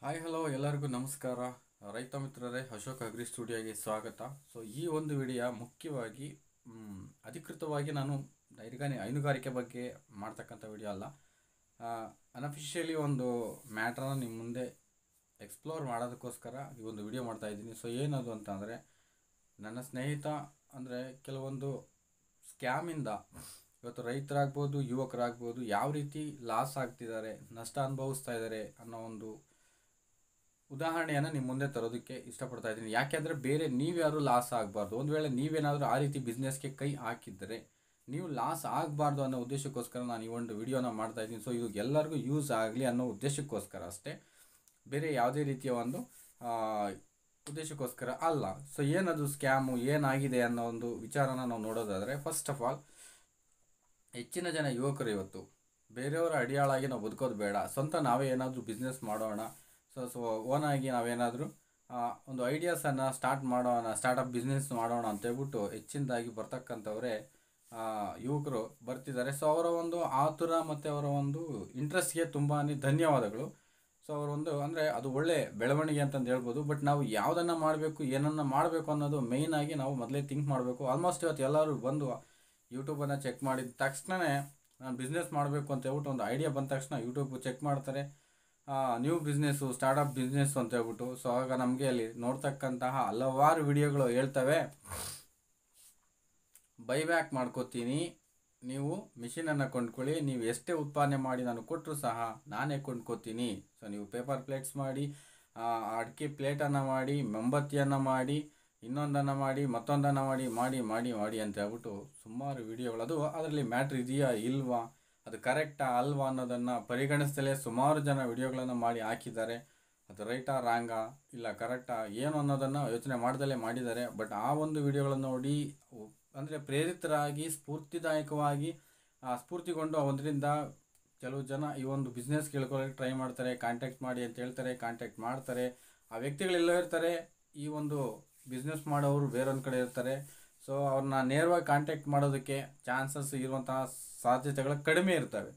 Hi hello ಎಲ್ಲರಿಗೂ ನಮಸ್ಕಾರ. ರೈತ ಮಿತ್ರರೇ, ಅಶೋಕ್ ಅಗ್ರಿ ಸ್ಟುಡಿಯೋಗೆ ಸ್ವಾಗತ. ಸೊ ಈ ಒಂದು ವಿಡಿಯೋ ಮುಖ್ಯವಾಗಿ ಅಧಿಕೃತವಾಗಿ ನಾನು ಹೈನುಗಾರಿಕೆ ಬಗ್ಗೆ ಮಾಡ್ತಕ್ಕಂಥ ವಿಡಿಯೋ ಅಲ್ಲ. ಅನ್ಅಫಿಷಿಯಲಿ ಒಂದು ಮ್ಯಾಟ್ರನ್ನ ನಿಮ್ಮ ಮುಂದೆ ಎಕ್ಸ್ಪ್ಲೋರ್ ಮಾಡೋದಕ್ಕೋಸ್ಕರ ಈ ಒಂದು ವಿಡಿಯೋ ಮಾಡ್ತಾ ಇದ್ದೀನಿ. ಸೊ ಏನದು ಅಂತಂದರೆ, ನನ್ನ ಸ್ನೇಹಿತ ಅಂದರೆ ಕೆಲವೊಂದು ಸ್ಕ್ಯಾಮಿಂದ ಇವತ್ತು ರೈತರಾಗ್ಬೋದು, ಯುವಕರಾಗ್ಬೋದು, ಯಾವ ರೀತಿ ಲಾಸ್ ಆಗ್ತಿದ್ದಾರೆ, ನಷ್ಟ ಅನುಭವಿಸ್ತಾ ಇದ್ದಾರೆ ಅನ್ನೋ ಒಂದು ಉದಾಹರಣೆಯನ್ನು ನಿಮ್ಮ ಮುಂದೆ ತರೋದಕ್ಕೆ ಇಷ್ಟಪಡ್ತಾ ಇದ್ದೀನಿ. ಯಾಕೆಂದರೆ ಬೇರೆ ನೀವ್ಯಾರು ಲಾಸ್ ಆಗಬಾರ್ದು. ಒಂದು ವೇಳೆ ನೀವೇನಾದರೂ ಆ ರೀತಿ ಬಿಸ್ನೆಸ್ಗೆ ಕೈ ಹಾಕಿದ್ದರೆ ನೀವು ಲಾಸ್ ಆಗಬಾರ್ದು ಅನ್ನೋ ಉದ್ದೇಶಕ್ಕೋಸ್ಕರ ನಾನು ಈ ಒಂದು ವಿಡಿಯೋನ ಮಾಡ್ತಾ ಇದ್ದೀನಿ. ಸೊ ಇದು ಎಲ್ಲರಿಗೂ ಯೂಸ್ ಆಗಲಿ ಅನ್ನೋ ಉದ್ದೇಶಕ್ಕೋಸ್ಕರ ಅಷ್ಟೇ, ಬೇರೆ ಯಾವುದೇ ರೀತಿಯ ಒಂದು ಉದ್ದೇಶಕ್ಕೋಸ್ಕರ ಅಲ್ಲ. ಸೊ ಏನದು ಸ್ಕ್ಯಾಮು, ಏನಾಗಿದೆ ಅನ್ನೋ ಒಂದು ವಿಚಾರನ ನಾವು ನೋಡೋದಾದರೆ, ಫಸ್ಟ್ ಆಫ್ ಆಲ್ ಹೆಚ್ಚಿನ ಜನ ಯುವಕರು ಇವತ್ತು ಬೇರೆಯವರ ಅಡಿಯಾಳಾಗಿ ನಾವು ಬದುಕೋದು ಬೇಡ, ಸ್ವಂತ ನಾವೇ ಏನಾದರೂ ಬಿಸ್ನೆಸ್ ಮಾಡೋಣ, ಸೊ ಓನಾಗಿ ನಾವೇನಾದರೂ ಒಂದು ಐಡಿಯಾಸನ್ನು ಸ್ಟಾರ್ಟ್ ಮಾಡೋಣ, ಸ್ಟಾರ್ಟಪ್ ಬಿಸ್ನೆಸ್ ಮಾಡೋಣ ಅಂತೇಳ್ಬಿಟ್ಟು ಹೆಚ್ಚಿನದಾಗಿ ಬರ್ತಕ್ಕಂಥವರೇ ಯುವಕರು ಬರ್ತಿದ್ದಾರೆ. ಸೊ ಅವರ ಒಂದು ಆತುರ ಮತ್ತು ಅವರ ಒಂದು ಇಂಟ್ರೆಸ್ಟ್ಗೆ ತುಂಬಾ ಧನ್ಯವಾದಗಳು. ಸೊ ಅವರೊಂದು ಅಂದರೆ ಅದು ಒಳ್ಳೆ ಬೆಳವಣಿಗೆ ಅಂತಂದು ಹೇಳ್ಬೋದು. ಬಟ್ ನಾವು ಯಾವುದನ್ನು ಮಾಡಬೇಕು, ಏನನ್ನು ಮಾಡಬೇಕು ಅನ್ನೋದು ಮೇಯ್ನಾಗಿ ನಾವು ಮೊದಲೇ ಥಿಂಕ್ ಮಾಡಬೇಕು. ಆಲ್ಮೋಸ್ಟ್ ಇವತ್ತು ಎಲ್ಲರೂ ಬಂದು ಯೂಟ್ಯೂಬನ್ನು ಚೆಕ್ ಮಾಡಿದ ತಕ್ಷಣವೇ ನಾನು ಬಿಸ್ನೆಸ್ ಮಾಡಬೇಕು ಅಂತ ಹೇಳ್ಬಿಟ್ಟು ಒಂದು ಐಡಿಯಾ ಬಂದ ತಕ್ಷಣ ಯೂಟ್ಯೂಬ್ ಚೆಕ್ ಮಾಡ್ತಾರೆ, ನ್ಯೂ ಬಿಸ್ನೆಸ್ಸು, ಸ್ಟಾರ್ಟಪ್ ಬಿಸ್ನೆಸ್ಸು ಅಂತ ಹೇಳ್ಬಿಟ್ಟು. ಸೊ ಆಗ ನಮಗೆ ಅಲ್ಲಿ ನೋಡ್ತಕ್ಕಂತಹ ಹಲವಾರು ವಿಡಿಯೋಗಳು ಹೇಳ್ತವೆ, ಬೈಬ್ಯಾಕ್ ಮಾಡ್ಕೋತೀನಿ, ನೀವು ಮಿಷಿನನ್ನು ಕೊಂಡ್ಕೊಳ್ಳಿ, ನೀವು ಎಷ್ಟೇ ಉತ್ಪಾದನೆ ಮಾಡಿ ನಾನು ಕೊಟ್ಟರು ಸಹ ನಾನೇ ಕೊಂಡ್ಕೋತೀನಿ. ಸೊ ನೀವು ಪೇಪರ್ ಪ್ಲೇಟ್ಸ್ ಮಾಡಿ, ಅಡಿಕೆ ಪ್ಲೇಟನ್ನು ಮಾಡಿ, ಮೊಂಬತ್ತಿಯನ್ನು ಮಾಡಿ, ಇನ್ನೊಂದನ್ನು ಮಾಡಿ, ಮತ್ತೊಂದನ್ನು ಮಾಡಿ ಮಾಡಿ ಮಾಡಿ ಮಾಡಿ ಅಂತ ಹೇಳ್ಬಿಟ್ಟು ಸುಮಾರು ವಿಡಿಯೋಗಳು. ಅದು ಅದರಲ್ಲಿ ಮ್ಯಾಟ್ರ್ ಇದೆಯಾ ಇಲ್ವಾ, ಅದು ಕರೆಕ್ಟಾ ಅಲ್ವಾ ಅನ್ನೋದನ್ನು ಪರಿಗಣಿಸಲೇ ಸುಮಾರು ಜನ ವಿಡಿಯೋಗಳನ್ನು ಮಾಡಿ ಹಾಕಿದ್ದಾರೆ. ಅದು ರೈಟಾ ರಾಂಗಾ ಇಲ್ಲ ಕರೆಕ್ಟಾ ಏನು ಅನ್ನೋದನ್ನು ಯೋಚನೆ ಮಾಡ್ದಲೇ ಮಾಡಿದ್ದಾರೆ. ಬಟ್ ಆ ಒಂದು ವಿಡಿಯೋಗಳನ್ನು ನೋಡಿ ಅಂದರೆ ಪ್ರೇರಿತರಾಗಿ ಸ್ಫೂರ್ತಿದಾಯಕವಾಗಿ ಸ್ಫೂರ್ತಿಗೊಂಡು ಅದರಿಂದ ಕೆಲವು ಜನ ಈ ಒಂದು ಬಿಸ್ನೆಸ್ ಕೇಳ್ಕೊಳ್ಳೋಕೆ ಟ್ರೈ ಮಾಡ್ತಾರೆ, ಕಾಂಟ್ಯಾಕ್ಟ್ ಮಾಡಿ ಅಂತ ಹೇಳ್ತಾರೆ, ಕಾಂಟ್ಯಾಕ್ಟ್ ಮಾಡ್ತಾರೆ. ಆ ವ್ಯಕ್ತಿಗಳೆಲ್ಲೋ ಇರ್ತಾರೆ, ಈ ಒಂದು ಬಿಸ್ನೆಸ್ ಮಾಡೋರು ಬೇರೊಂದು ಕಡೆ ಇರ್ತಾರೆ. ಸೊ ಅವ್ರನ್ನ ನೇರವಾಗಿ ಕಾಂಟ್ಯಾಕ್ಟ್ ಮಾಡೋದಕ್ಕೆ ಚಾನ್ಸಸ್ ಇರುವಂತಹ ಸಾಧ್ಯತೆಗಳು ಕಡಿಮೆ ಇರ್ತವೆ.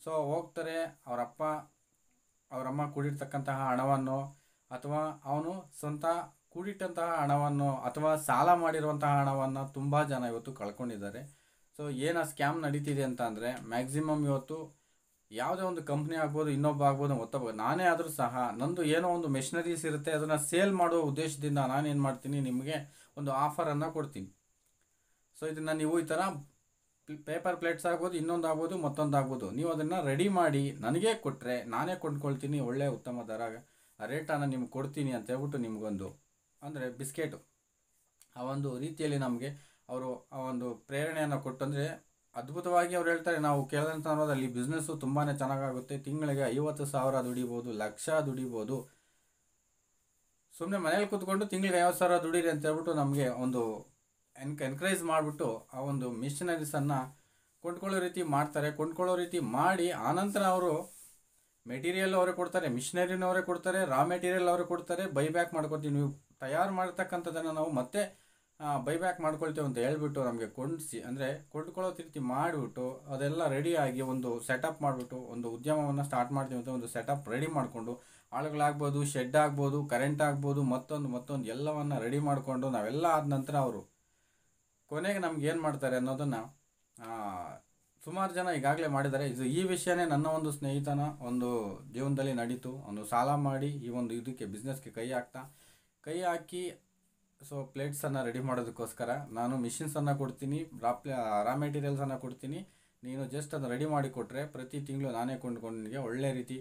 ಸೊ ಹೋಗ್ತಾರೆ, ಅವರಮ್ಮ ಕೂಡಿರ್ತಕ್ಕಂತಹ ಹಣವನ್ನು ಅಥವಾ ಅವನು ಸ್ವಂತ ಕೂಡಿಟ್ಟಂತಹ ಹಣವನ್ನು ಅಥವಾ ಸಾಲ ಮಾಡಿರುವಂತಹ ಹಣವನ್ನು ತುಂಬ ಜನ ಇವತ್ತು ಕಳ್ಕೊಂಡಿದ್ದಾರೆ. ಸೊ ಏನು ಸ್ಕ್ಯಾಮ್ ನಡೀತಿದೆ ಅಂತ ಅಂದರೆ, ಮ್ಯಾಕ್ಸಿಮಮ್ ಇವತ್ತು ಯಾವುದೇ ಒಂದು ಕಂಪ್ನಿ ಆಗ್ಬೋದು, ಇನ್ನೊಬ್ಬ ಆಗ್ಬೋದು, ಮತ್ತೊಬ್ಬ ನಾನೇ ಆದರೂ ಸಹ ನಂದು ಏನೋ ಒಂದು ಮೆಷಿನರೀಸ್ ಇರುತ್ತೆ, ಅದನ್ನು ಸೇಲ್ ಮಾಡುವ ಉದ್ದೇಶದಿಂದ ನಾನೇನು ಮಾಡ್ತೀನಿ, ನಿಮಗೆ ಒಂದು ಆಫರನ್ನು ಕೊಡ್ತೀನಿ. ಸೊ ಇದನ್ನು ನೀವು ಈ ಥರ ಪೇಪರ್ ಪ್ಲೇಟ್ಸ್ ಆಗ್ಬೋದು, ಇನ್ನೊಂದು ಆಗ್ಬೋದು, ಮತ್ತೊಂದು ಆಗ್ಬೋದು, ನೀವು ಅದನ್ನು ರೆಡಿ ಮಾಡಿ ನನಗೇ ಕೊಟ್ಟರೆ ನಾನೇ ಕೊಂಡ್ಕೊಳ್ತೀನಿ, ಒಳ್ಳೆಯ ಉತ್ತಮ ದರ ರೇಟನ್ನು ನಿಮ್ಗೆ ಕೊಡ್ತೀನಿ ಅಂತ ಹೇಳ್ಬಿಟ್ಟು ನಿಮಗೊಂದು ಅಂದರೆ ಬಿಸ್ಕೆಟು ಆ ಒಂದು ರೀತಿಯಲ್ಲಿ ನಮಗೆ ಅವರು ಆ ಒಂದು ಪ್ರೇರಣೆಯನ್ನು ಕೊಟ್ಟು, ಅಂದರೆ ಅದ್ಭುತವಾಗಿ ಅವ್ರು ಹೇಳ್ತಾರೆ, ನಾವು ಕೇಳಿದಂಥ ಅನ್ನೋದಲ್ಲಿ ಬಿಸ್ನೆಸ್ಸು ತುಂಬಾ ಚೆನ್ನಾಗಾಗುತ್ತೆ, ತಿಂಗಳಿಗೆ 50,000 ದುಡಿಬೋದು, ಲಕ್ಷ ದುಡಿಬೋದು, ಸುಮ್ಮನೆ ಮನೇಲಿ ಕೂತ್ಕೊಂಡು ತಿಂಗಳಿಗೆ 50,000 ದುಡೀರಿ ಅಂತ ಹೇಳ್ಬಿಟ್ಟು ನಮಗೆ ಒಂದು ಎನ್ಕರೇಜ್ ಮಾಡಿಬಿಟ್ಟು ಆ ಒಂದು ಮಿಷನರೀಸನ್ನು ಕೊಂಡ್ಕೊಳ್ಳೋ ರೀತಿ ಮಾಡ್ತಾರೆ. ಕೊಂಡ್ಕೊಳ್ಳೋ ರೀತಿ ಮಾಡಿ ಆನಂತರ ಅವರು ಮೆಟೀರಿಯಲ್ ಅವರೇ ಕೊಡ್ತಾರೆ, ಮಿಷನರಿನ ಅವರೇ ಕೊಡ್ತಾರೆ, ರಾ ಮೆಟೀರಿಯಲ್ ಅವರೇ ಕೊಡ್ತಾರೆ, ಬೈಬ್ಯಾಕ್ ಮಾಡ್ಕೊತೀವಿ, ನೀವು ತಯಾರು ಮಾಡಿರ್ತಕ್ಕಂಥದ್ದನ್ನು ನಾವು ಮತ್ತೆ ಬೈಬ್ಯಾಕ್ ಮಾಡ್ಕೊಳ್ತೇವೆ ಅಂತ ಹೇಳ್ಬಿಟ್ಟು ನಮಗೆ ಅಂದರೆ ಕೊಂಡ್ಕೊಳ್ಳೋ ರೀತಿ ಮಾಡಿಬಿಟ್ಟು ಅದೆಲ್ಲ ರೆಡಿಯಾಗಿ ಒಂದು ಸೆಟಪ್ ಮಾಡಿಬಿಟ್ಟು ಒಂದು ಉದ್ಯಮವನ್ನು ಸ್ಟಾರ್ಟ್ ಮಾಡ್ತೀವಿ ಅಂತ ಒಂದು ಸೆಟಪ್ ರೆಡಿ ಮಾಡಿಕೊಂಡು, ಆಳುಗಳಾಗ್ಬೋದು, ಶೆಡ್ ಆಗ್ಬೋದು, ಕರೆಂಟ್ ಆಗ್ಬೋದು, ಮತ್ತೊಂದು ಎಲ್ಲವನ್ನು ರೆಡಿ ಮಾಡಿಕೊಂಡು ನಾವೆಲ್ಲ ಆದ ನಂತರ ಅವರು ಕೊನೆಗೆ ನಮ್ಗೆ ಏನು ಮಾಡ್ತಾರೆ ಅನ್ನೋದನ್ನು ಸುಮಾರು ಜನ ಈಗಾಗಲೇ ಮಾಡಿದ್ದಾರೆ. ಈ ವಿಷಯನೇ ನನ್ನ ಒಂದು ಸ್ನೇಹಿತನ ಒಂದು ಜೀವನದಲ್ಲಿ ನಡೀತು. ಒಂದು ಸಾಲ ಮಾಡಿ ಈ ಒಂದು ಇದಕ್ಕೆ ಬಿಸ್ನೆಸ್ಗೆ ಕೈ ಹಾಕಿ ಸೊ ಪ್ಲೇಟ್ಸನ್ನು ರೆಡಿ ಮಾಡೋದಕ್ಕೋಸ್ಕರ ನಾನು ಮಿಷಿನ್ಸನ್ನು ಕೊಡ್ತೀನಿ, ರಾ ಮೆಟೀರಿಯಲ್ಸನ್ನು ಕೊಡ್ತೀನಿ, ನೀನು ಜಸ್ಟ್ ಅದನ್ನು ರೆಡಿ ಮಾಡಿ ಕೊಟ್ಟರೆ ಪ್ರತಿ ತಿಂಗಳು ನಾನೇ ಕೊಂಡ್ಕೊಂಡು ನಿನಗೆ ಒಳ್ಳೆ ರೀತಿ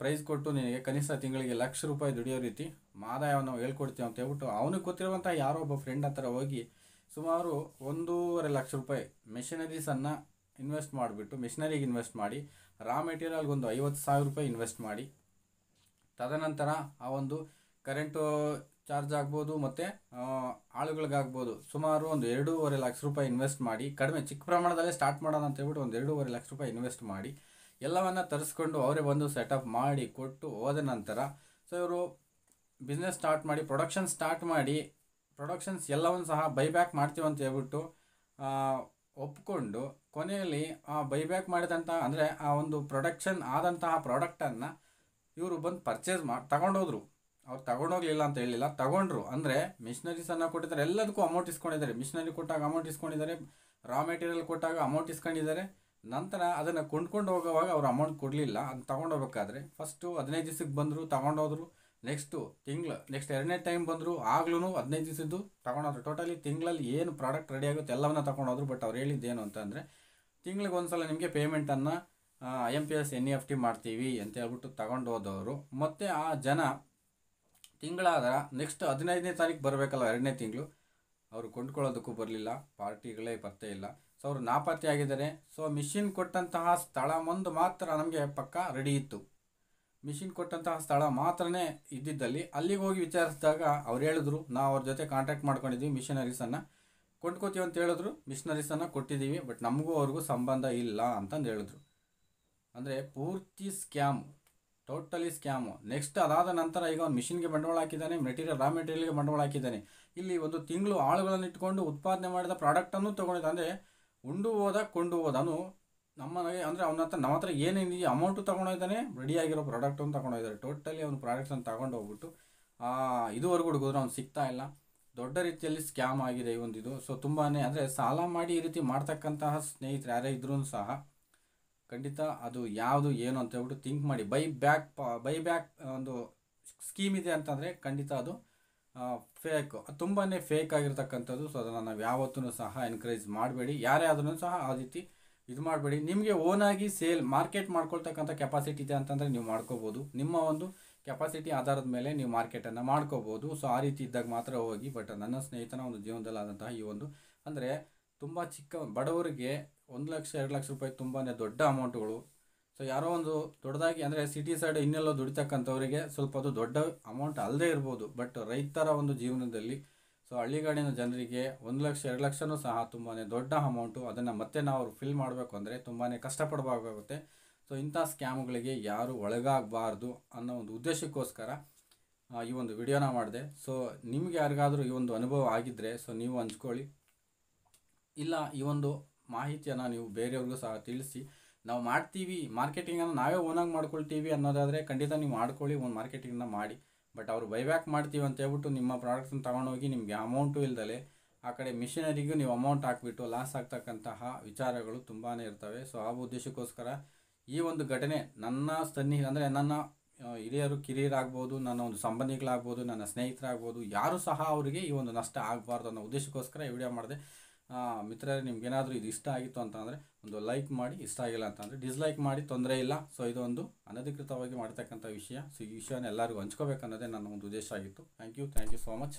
ಪ್ರೈಸ್ ಕೊಟ್ಟು ನಿನಗೆ ಕನಿಷ್ಠ ತಿಂಗಳಿಗೆ ₹1,00,000 ದುಡಿಯೋ ರೀತಿ ಆದಾಯವನ್ನು ಹೇಳ್ಕೊಡ್ತೀವಿ ಅಂತ ಹೇಳ್ಬಿಟ್ಟು ಅವನಿಗೆ ಗೊತ್ತಿರುವಂಥ ಯಾರೋ ಒಬ್ಬ ಫ್ರೆಂಡ್ ಹತ್ರ ಹೋಗಿ ಸುಮಾರು ₹1,50,000 ಮೆಷಿನರೀಸನ್ನು ಇನ್ವೆಸ್ಟ್ ಮಾಡಿಬಿಟ್ಟು, ಮಿಷನರಿಗೆ ಇನ್ವೆಸ್ಟ್ ಮಾಡಿ, ರಾ ಮೆಟೀರಿಯಲ್ಗೆ ಒಂದು ₹50,000 ಇನ್ವೆಸ್ಟ್ ಮಾಡಿ, ತದನಂತರ ಆ ಒಂದು ಕರೆಂಟು ಚಾರ್ಜ್ ಆಗ್ಬೋದು ಮತ್ತು ಆಳುಗಳಿಗಾಗ್ಬೋದು ಸುಮಾರು ಒಂದು ₹2,50,000 ಇನ್ವೆಸ್ಟ್ ಮಾಡಿ, ಕಡಿಮೆ ಚಿಕ್ಕ ಪ್ರಮಾಣದಲ್ಲೇ ಸ್ಟಾರ್ಟ್ ಮಾಡೋಣ ಅಂತ ಹೇಳ್ಬಿಟ್ಟು ಒಂದು ₹2,50,000 ಇನ್ವೆಸ್ಟ್ ಮಾಡಿ ಎಲ್ಲವನ್ನು ತರಿಸ್ಕೊಂಡು ಅವರೇ ಬಂದು ಸೆಟಪ್ ಮಾಡಿ ಕೊಟ್ಟು ಹೋದ ನಂತರ ಸೊ ಇವರು ಬಿಸ್ನೆಸ್ ಸ್ಟಾರ್ಟ್ ಮಾಡಿ ಪ್ರೊಡಕ್ಷನ್ಸ್ ಎಲ್ಲವನ್ನು ಸಹ ಬೈಬ್ಯಾಕ್ ಮಾಡ್ತೀವಿ ಅಂತ ಹೇಳ್ಬಿಟ್ಟು ಒಪ್ಕೊಂಡು ಕೊನೆಯಲ್ಲಿ ಆ ಬೈಬ್ಯಾಕ್ ಮಾಡಿದಂಥ ಅಂದರೆ ಆ ಒಂದು ಪ್ರೊಡಕ್ಷನ್ ಆದಂತಹ ಪ್ರಾಡಕ್ಟನ್ನು ಇವರು ಬಂದು ಪರ್ಚೇಸ್ ತಗೊಂಡೋದ್ರು. ಅವ್ರು ತಗೊಂಡೋಗ್ಲಿಲ್ಲ ಅಂತ ಹೇಳಿಲ್ಲ, ತಗೊಂಡ್ರು. ಅಂದರೆ ಮಿಷನರೀಸನ್ನು ಕೊಟ್ಟಿದ್ದಾರೆ, ಎಲ್ಲದಕ್ಕೂ ಅಮೌಂಟ್ ಇಸ್ಕೊಂಡಿದ್ದಾರೆ. ಮಿಷನರಿ ಕೊಟ್ಟಾಗ ಅಮೌಂಟ್ ಇಸ್ಕೊಂಡಿದ್ದಾರೆ, ರಾ ಮೆಟೀರಿಯಲ್ ಕೊಟ್ಟಾಗ ಅಮೌಂಟ್ ಇಸ್ಕೊಂಡಿದ್ದಾರೆ. ನಂತರ ಅದನ್ನು ಕೊಂಡ್ಕೊಂಡು ಹೋಗೋವಾಗ ಅವ್ರು ಅಮೌಂಟ್ ಕೊಡಲಿಲ್ಲ. ಅದು ತೊಗೊಂಡೋಗ್ಬೇಕಾದ್ರೆ ಫಸ್ಟು 15 ದಿವ್ಸಕ್ಕೆ ಬಂದರು, ತೊಗೊಂಡೋದ್ರು. ನೆಕ್ಸ್ಟ್ 2ನೇ ಟೈಮ್ ಬಂದರು, ಆಗ್ಲೂ 15 ದಿವಸದ್ದು ತೊಗೊಂಡೋದ್ರು. ಟೋಟಲಿ ತಿಂಗಳಲ್ಲಿ ಏನು ಪ್ರಾಡಕ್ಟ್ ರೆಡಿ ಆಗುತ್ತೆ ಎಲ್ಲವನ್ನ ತೊಗೊಂಡೋದ್ರು. ಬಟ್ ಅವ್ರು ಹೇಳಿದ್ದೇನು ಅಂತಂದರೆ, ತಿಂಗಳಿಗೆ ಒಂದು ಸಲ ನಿಮಗೆ ಪೇಮೆಂಟನ್ನು IMPS NEFT ಮಾಡ್ತೀವಿ ಅಂತ ಹೇಳ್ಬಿಟ್ಟು ತಗೊಂಡು ಹೋದವರು. ಮತ್ತು ಆ ಜನ ತಿಂಗಳಾದ ನೆಕ್ಸ್ಟ್ 15ನೇ ತಾರೀಕು ಬರಬೇಕಲ್ಲ, 2ನೇ ತಿಂಗಳು, ಅವರು ಕೊಂಡ್ಕೊಳ್ಳೋದಕ್ಕೂ ಬರಲಿಲ್ಲ, ಪಾರ್ಟಿಗಳೇ ಪತ್ತೆ ಇಲ್ಲ. ಸೊ ಅವರು ನಾಪತ್ತೆ ಆಗಿದ್ದಾರೆ. ಸೊ ಮಿಷಿನ್ ಕೊಟ್ಟಂತಹ ಸ್ಥಳ ಒಂದು ಮಾತ್ರ ನಮಗೆ ಪಕ್ಕ ರೆಡಿ ಇತ್ತು. ಮಿಷಿನ್ ಕೊಟ್ಟಂತಹ ಸ್ಥಳ ಮಾತ್ರನೇ ಇದ್ದಿದ್ದಲ್ಲಿ ಅಲ್ಲಿಗೆ ಹೋಗಿ ವಿಚಾರಿಸಿದಾಗ ಅವ್ರು ಹೇಳಿದ್ರು, ನಾವು ಅವ್ರ ಜೊತೆ ಕಾಂಟ್ಯಾಕ್ಟ್ ಮಾಡ್ಕೊಂಡಿದ್ದೀವಿ, ಮಿಷನರೀಸನ್ನು ಕೊಂಡ್ಕೋತೀವಿ ಅಂತ ಹೇಳಿದ್ರು, ಮಿಷನರೀಸನ್ನು ಕೊಟ್ಟಿದ್ದೀವಿ, ಬಟ್ ನಮಗೂ ಅವ್ರಿಗೂ ಸಂಬಂಧ ಇಲ್ಲ ಅಂತಂದು ಹೇಳಿದ್ರು. ಅಂದರೆ ಪೂರ್ತಿ ಸ್ಕ್ಯಾಮು, ಟೋಟಲಿ ಸ್ಕ್ಯಾಮು. ನೆಕ್ಸ್ಟ್ ಅದಾದ ನಂತರ ಈಗ ಒಂದು ಮಿಷಿನ್ಗೆ ಬಂಡವಾಳ ಹಾಕಿದ್ದಾನೆ, ರಾ ಮೆಟೀರಿಯಲ್ಗೆ ಬಂಡವಾಳ ಹಾಕಿದ್ದಾನೆ. ಇಲ್ಲಿ ಒಂದು ತಿಂಗಳು ಆಳುಗಳನ್ನು ಇಟ್ಕೊಂಡು ಉತ್ಪಾದನೆ ಮಾಡಿದ ಪ್ರಾಡಕ್ಟನ್ನು ತೊಗೊಂಡಿದ್ದ. ಅಂದರೆ ಉಂಡು ಹೋದ ಕೊಂಡು ಹೋದ. ಅವನು ನಮ್ಮನೆಗೆ ಅಂದರೆ ನಮ್ಮ ಹತ್ರ ಏನೇನಿದೆಯೋ ಅಮೌಂಟು ತೊಗೊಂಡೋಗಿದ್ದಾನೆ, ರೆಡಿಯಾಗಿರೋ ಪ್ರಾಡಕ್ಟನ್ನು ತೊಗೊಂಡೋಗಿದ್ದಾರೆ. ಟೋಟಲಿ ಅವ್ನು ಪ್ರಾಡಕ್ಟ್ಸನ್ನು ತಗೊಂಡು ಹೋಗ್ಬಿಟ್ಟು ಇದುವರೆಗೂ ಹುಡುಗಿದ್ರು ಅವ್ನು ಸಿಗ್ತಾ ಇಲ್ಲ. ದೊಡ್ಡ ರೀತಿಯಲ್ಲಿ ಸ್ಕ್ಯಾಮ್ ಆಗಿದೆ ಈ ಒಂದು ಇದು. ಸೊ ತುಂಬಾ ಅಂದರೆ ಸಾಲ ಮಾಡಿ ಈ ರೀತಿ ಮಾಡ್ತಕ್ಕಂತಹ ಸ್ನೇಹಿತರು ಯಾರೇ ಇದ್ರೂ ಸಹ ಖಂಡಿತ ಅದು ಯಾವುದು ಏನು ಅಂತ ಹೇಳ್ಬಿಟ್ಟು ಥಿಂಕ್ ಮಾಡಿ. ಬೈ ಬ್ಯಾಕ್ ಒಂದು ಸ್ಕೀಮ್ ಇದೆ ಅಂತಂದರೆ ಖಂಡಿತ ಅದು ಫೇಕ್, ತುಂಬಾ ಫೇಕ್ ಆಗಿರ್ತಕ್ಕಂಥದ್ದು. ಸೊ ಅದನ್ನು ನಾವು ಯಾವತ್ತೂ ಸಹ ಎನ್ಕರೇಜ್ ಮಾಡಬೇಡಿ. ಯಾರೇ ಆದ್ರೂ ಸಹ ಆ ರೀತಿ ಇದು ಮಾಡಬೇಡಿ. ನಿಮಗೆ ಓನಾಗಿ ಮಾರ್ಕೆಟ್ ಮಾಡ್ಕೊಳ್ತಕ್ಕಂಥ ಕೆಪಾಸಿಟಿ ಇದೆ ಅಂತಂದರೆ ನೀವು ಮಾಡ್ಕೋಬೋದು. ನಿಮ್ಮ ಒಂದು ಕೆಪಾಸಿಟಿ ಆಧಾರದ ಮೇಲೆ ನೀವು ಮಾರ್ಕೆಟನ್ನು ಮಾಡ್ಕೋಬೋದು. ಸೊ ಆ ರೀತಿ ಇದ್ದಾಗ ಮಾತ್ರ ಹೋಗಿ. ಬಟ್ ನನ್ನ ಸ್ನೇಹಿತನ ಒಂದು ಜೀವನದಲ್ಲಾದಂತಹ ಈ ಒಂದು ಅಂದರೆ ತುಂಬ ಚಿಕ್ಕ ಬಡವರಿಗೆ 1 ಲಕ್ಷ 2 ಲಕ್ಷ ರೂಪಾಯಿ ತುಂಬಾ ದೊಡ್ಡ ಅಮೌಂಟ್ಗಳು. ಸೊ ಯಾರೋ ಒಂದು ದೊಡ್ಡದಾಗಿ ಅಂದರೆ ಸಿಟಿ ಸೈಡ್ ಇನ್ನೆಲ್ಲೋ ದುಡಿತಕ್ಕಂಥವರಿಗೆ ಸ್ವಲ್ಪ ಅದು ದೊಡ್ಡ ಅಮೌಂಟ್ ಅಲ್ಲದೇ ಇರ್ಬೋದು. ಬಟ್ ರೈತರ ಒಂದು ಜೀವನದಲ್ಲಿ, ಸೊ ಹಳ್ಳಿಗಾಡಿನ ಜನರಿಗೆ 1 ಲಕ್ಷ 2 ಲಕ್ಷನೂ ಸಹ ತುಂಬಾ ದೊಡ್ಡ ಅಮೌಂಟು. ಅದನ್ನು ಮತ್ತೆ ನಾವು ಫಿಲ್ ಮಾಡಬೇಕು ಅಂದರೆ ತುಂಬಾ ಕಷ್ಟಪಡಬೇಕಾಗುತ್ತೆ. ಸೊ ಇಂಥ ಸ್ಕ್ಯಾಮ್ಗಳಿಗೆ ಯಾರು ಒಳಗಾಗಬಾರ್ದು ಅನ್ನೋ ಒಂದು ಉದ್ದೇಶಕ್ಕೋಸ್ಕರ ಈ ಒಂದು ವಿಡಿಯೋನ ಮಾಡಿದೆ. ಸೊ ನಿಮ್ಗೆ ಯಾರಿಗಾದರೂ ಈ ಒಂದು ಅನುಭವ ಆಗಿದ್ದರೆ ಸೊ ನೀವು ಹಂಚ್ಕೊಳ್ಳಿ. ಇಲ್ಲ ಈ ಒಂದು ಮಾಹಿತಿಯನ್ನು ನೀವು ಬೇರೆಯವ್ರಿಗೂ ಸಹ ತಿಳಿಸಿ. ನಾವು ಮಾಡ್ತೀವಿ, ಮಾರ್ಕೆಟಿಂಗನ್ನು ನಾವೇ ಓನಾಗಿ ಮಾಡ್ಕೊಳ್ತೀವಿ ಅನ್ನೋದಾದರೆ ಖಂಡಿತ ನೀವು ಮಾಡ್ಕೊಳ್ಳಿ, ಒಂದು ಮಾರ್ಕೆಟಿಂಗನ್ನ ಮಾಡಿ. ಬಟ್ ಅವರು ಬೈಬ್ಯಾಕ್ ಮಾಡ್ತೀವಿ ಅಂತ ಹೇಳ್ಬಿಟ್ಟು ನಿಮ್ಮ ಪ್ರಾಡಕ್ಟ್ಸನ್ನು ತೊಗೊಂಡೋಗಿ ನಿಮಗೆ ಅಮೌಂಟು ಇಲ್ದಲೆ ಆ ಕಡೆ ಮಿಷನರಿಗೂ ನೀವು ಅಮೌಂಟ್ ಹಾಕ್ಬಿಟ್ಟು ಲಾಸ್ ಆಗ್ತಕ್ಕಂತಹ ವಿಚಾರಗಳು ತುಂಬಾ ಇರ್ತವೆ. ಸೊ ಆ ಉದ್ದೇಶಕ್ಕೋಸ್ಕರ ಈ ಒಂದು ಘಟನೆ ನನ್ನ ಅಂದರೆ ನನ್ನ ಹಿರಿಯರು ಕಿರಿಯರಾಗ್ಬೋದು, ನನ್ನ ಒಂದು ಸಂಬಂಧಿಗಳಾಗ್ಬೋದು, ನನ್ನ ಸ್ನೇಹಿತರಾಗ್ಬೋದು, ಯಾರು ಸಹ ಅವರಿಗೆ ಈ ಒಂದು ನಷ್ಟ ಆಗಬಾರ್ದು ಅನ್ನೋ ಉದ್ದೇಶಕ್ಕೋಸ್ಕರ ಈ ವಿಡಿಯೋ ಮಾಡಿದೆ. ಮಿತ್ರರೇ, ನಿಮ್ಗೇನಾದರೂ ಇದು ಇಷ್ಟ ಆಗಿತ್ತು ಅಂತಂದರೆ ಒಂದು ಲೈಕ್ ಮಾಡಿ, ಇಷ್ಟ ಆಗಿಲ್ಲ ಅಂತಂದರೆ ಡಿಸ್ಲೈಕ್ ಮಾಡಿ, ತೊಂದರೆ ಇಲ್ಲ. ಸೊ ಇದೊಂದು ಅನಧಿಕೃತವಾಗಿ ಮಾಡ್ತಕ್ಕಂಥ ವಿಷಯ. ಸೊ ಈ ವಿಷಯನ ಎಲ್ಲರಿಗೂ ಹಂಚ್ಕೋಬೇಕನ್ನೋದೇ ನನ್ನ ಒಂದು ಉದ್ದೇಶ ಆಗಿತ್ತು. Thank you so much.